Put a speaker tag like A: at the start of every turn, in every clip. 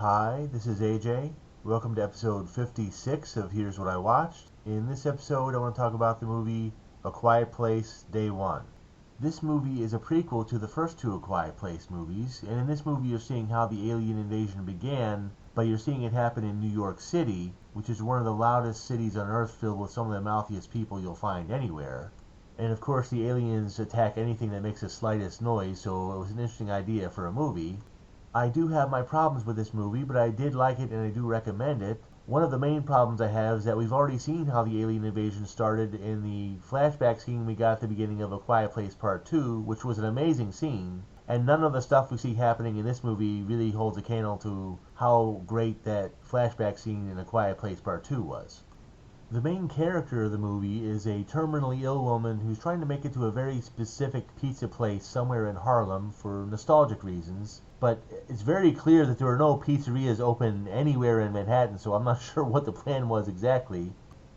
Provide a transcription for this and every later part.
A: Hi, this is AJ. Welcome to episode 56 of Here's What I Watched. In this episode, I want to talk about the movie A Quiet Place Day One. This movie is a prequel to the first two A Quiet Place movies, and in this movie you're seeing how the alien invasion began, but you're seeing it happen in New York City, which is one of the loudest cities on Earth filled with some of the mouthiest people you'll find anywhere. And of course the aliens attack anything that makes the slightest noise, so it was an interesting idea for a movie. I do have my problems with this movie, but I did like it and I do recommend it. One of the main problems I have is that we've already seen how the alien invasion started in the flashback scene we got at the beginning of A Quiet Place Part 2, which was an amazing scene, and none of the stuff we see happening in this movie really holds a candle to how great that flashback scene in A Quiet Place Part 2 was. The main character of the movie is a terminally ill woman who's trying to make it to a very specific pizza place somewhere in Harlem for nostalgic reasons, but it's very clear that there are no pizzerias open anywhere in Manhattan, so I'm not sure what the plan was exactly.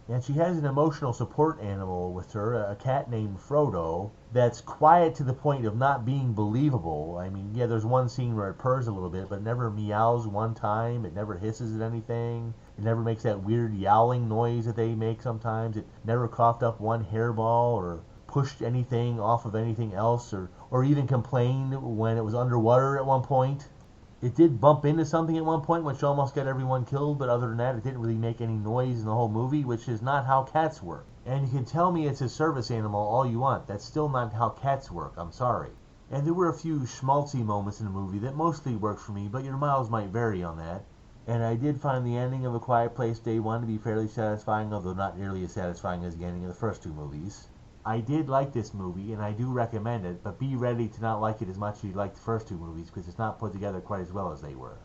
A: And she has an emotional support animal with her, a cat named Frodo, that's quiet to the point of not being believable. I mean, yeah, there's one scene where it purrs a little bit, but it never meows one time, it never hisses at anything, it never makes that weird yowling noise that they make sometimes, it never coughed up one hairball or pushed anything off of anything else, or even complained when it was underwater at one point. It did bump into something at one point, which almost got everyone killed, but other than that, it didn't really make any noise in the whole movie, which is not how cats work. And you can tell me it's a service animal all you want. That's still not how cats work. I'm sorry. And there were a few schmaltzy moments in the movie that mostly worked for me, but your miles might vary on that. And I did find the ending of A Quiet Place Day One to be fairly satisfying, although not nearly as satisfying as the ending of the first two movies. I did like this movie, and I do recommend it, but be ready to not like it as much as you liked the first two movies, because it's not put together quite as well as they were.